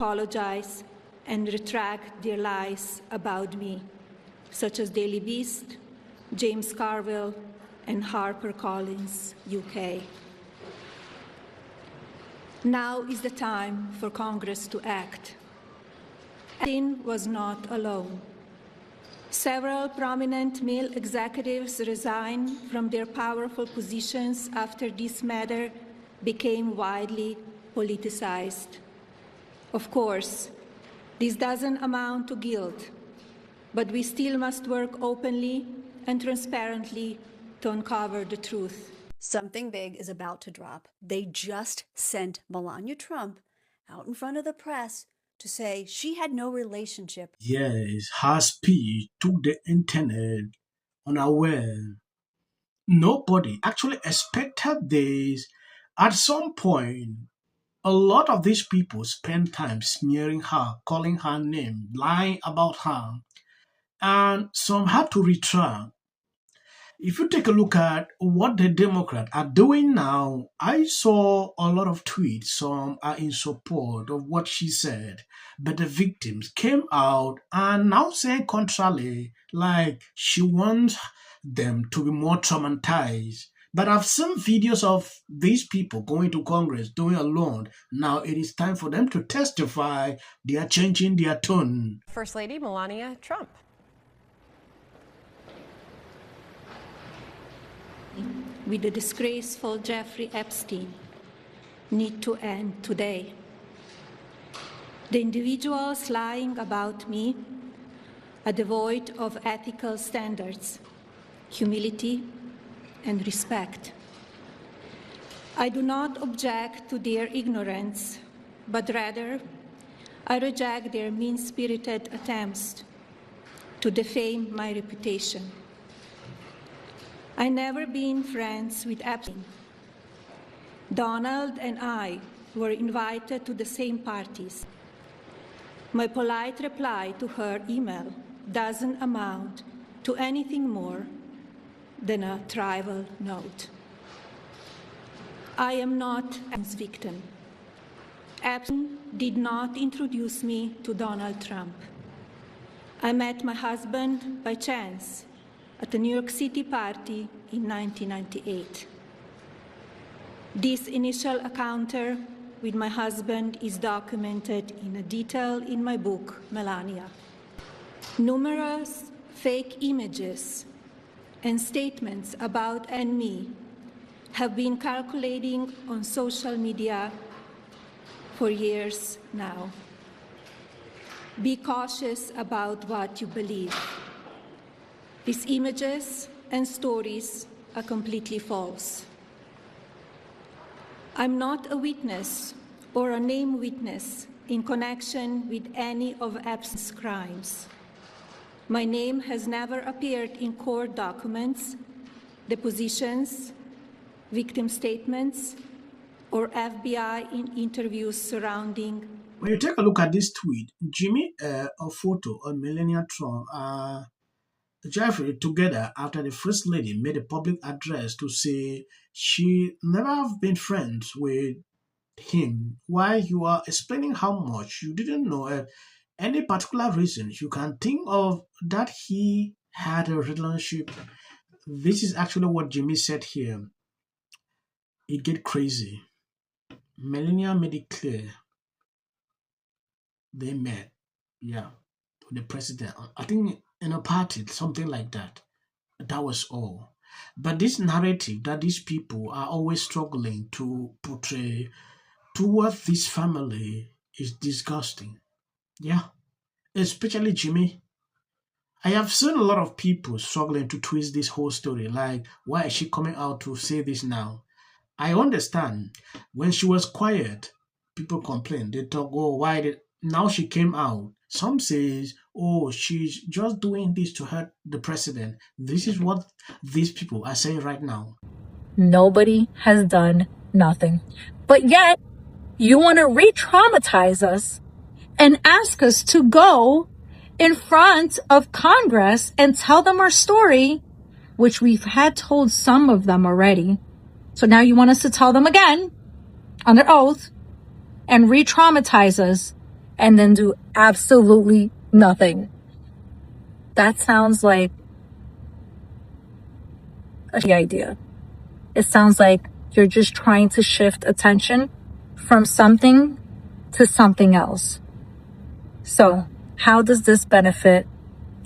apologize and retract their lies about me, such as Daily Beast, James Carville, and HarperCollins UK. Now is the time for Congress to act. Putin was not alone. Several prominent male executives resigned from their powerful positions after this matter became widely politicized. Of course, this doesn't amount to guilt, but we still must work openly and transparently to uncover the truth. Something big is about to drop. They just sent Melania Trump out in front of the press to say she had no relationship. Yes, her speech took the internet unaware. Nobody actually expected this. At some point, a lot of these people spent time smearing her, calling her name, lying about her, and some had to retract. If you take a look at what the Democrats are doing now, I saw a lot of tweets. Some are in support of what she said, but the victims came out and now say contrary, like she wants them to be more traumatized. But I've seen videos of these people going to Congress doing alone. Now it is time for them to testify. They are changing their tone. First Lady Melania Trump. With the disgraceful Jeffrey Epstein need to end today. The individuals lying about me are devoid of ethical standards, humility, and respect. I do not object to their ignorance, but rather I reject their mean-spirited attempts to defame my reputation. I never been friends with Epstein. Donald and I were invited to the same parties. My polite reply to her email doesn't amount to anything more than a trivial note. I am not Epstein's victim. Epstein did not introduce me to Donald Trump. I met my husband by chance at a New York City party in 1998. This initial encounter with my husband is documented in detail in my book, Melania. Numerous fake images and statements about and me have been circulating on social media for years now. Be cautious about what you believe. These images and stories are completely false. I'm not a witness or a named witness in connection with any of Epstein's crimes. My name has never appeared in court documents, depositions, victim statements, or FBI in interviews surrounding. When you take a look at this tweet, Jimmy, a photo of Melania Trump, Jeffrey together after the First Lady made a public address to say she never have been friends with him. While you are explaining how much you didn't know any particular reasons you can think of that he had a relationship. This is actually what Jimmy said here. It get crazy. Melania made it clear they met, yeah, with the president. I think in a party, something like that. That was all. But this narrative that these people are always struggling to portray towards this family is disgusting. Yeah, especially Jimmy. I have seen a lot of people struggling to twist this whole story. Like, why is she coming out to say this now? I understand. When she was quiet, people complained. They talk, oh, why did now she came out? Some says, oh, she's just doing this to hurt the president. This is what these people are saying right now. Nobody has done nothing. But yet, you want to re-traumatize us and ask us to go in front of Congress and tell them our story, which we've had told some of them already. So now you want us to tell them again, under oath, and re-traumatize us and then do absolutely nothing. That sounds like a shitty idea. It sounds like you're just trying to shift attention from something to something else. So, how does this benefit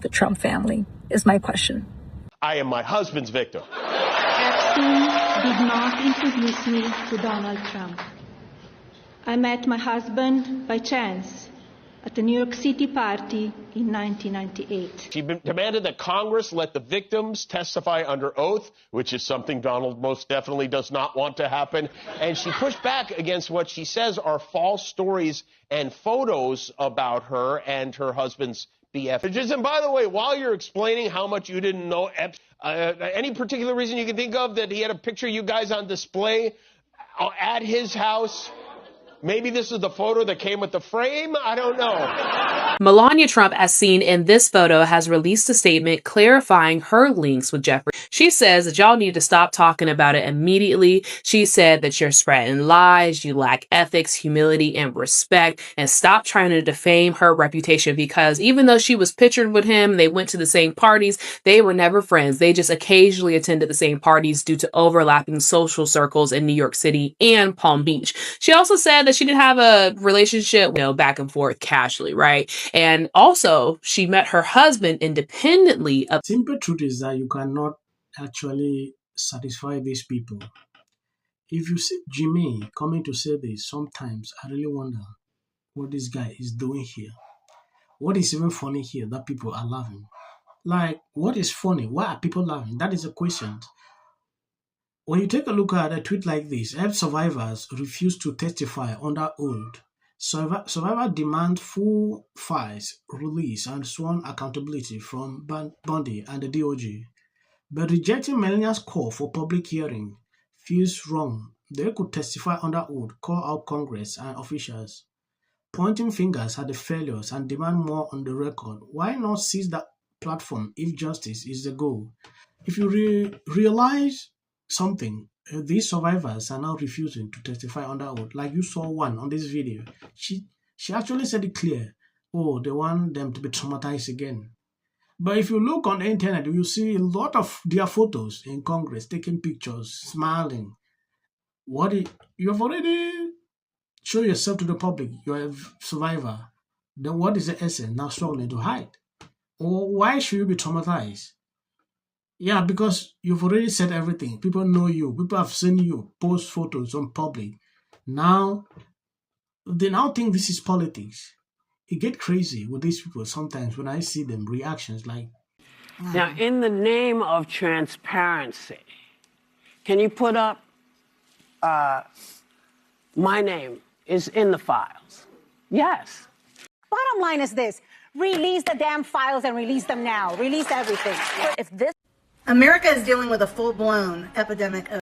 the Trump family, is my question. I am my husband's victim. Epstein did not introduce me to Donald Trump. I met my husband by chance at a New York City party in 1998. She demanded that Congress let the victims testify under oath, which is something Donald most definitely does not want to happen. And she pushed back against what she says are false stories and photos about her and her husband's BFs. And by the way, while you're explaining how much you didn't know any particular reason you can think of that he had a picture of you guys on display at his house? Maybe this is the photo that came with the frame? I don't know. Melania Trump, as seen in this photo, has released a statement clarifying her links with Jeffrey. She says that y'all need to stop talking about it immediately. She said that you're spreading lies, you lack ethics, humility, and respect, and stop trying to defame her reputation, because even though she was pictured with him, they went to the same parties, they were never friends. They just occasionally attended the same parties due to overlapping social circles in New York City and Palm Beach. She also said that she didn't have a relationship, back and forth casually, right? And also, she met her husband independently of. Simple truth is that you cannot actually satisfy these people. If you see Jimmy coming to say this, sometimes I really wonder what this guy is doing here. What is even funny here that people are laughing? Like, what is funny? Why are people laughing? That is a question. When you take a look at a tweet like this, help survivors refuse to testify under oath. Survivor demand full files, release, and sworn accountability from Bundy and the DOJ. But rejecting Melania's call for public hearing feels wrong. They could testify under oath, call out Congress and officials, pointing fingers at the failures and demand more on the record. Why not seize that platform if justice is the goal? If you realize something, these survivors are now refusing to testify under oath. Like you saw one on this video. She actually said it clear. Oh, they want them to be traumatized again. But if you look on the internet, you see a lot of their photos in Congress, taking pictures, smiling. You have already shown yourself to the public. You're a survivor. Then what is the essence now struggling to hide? Or why should you be traumatized? Yeah, because you've already said everything. People know you. People have seen you post photos on public. Now, they now think this is politics. It gets crazy with these people sometimes when I see them reactions like. Now, in the name of transparency, can you put up my name is in the files? Yes. Bottom line is this: release the damn files and release them now. Release everything. If this America is dealing with a full-blown epidemic of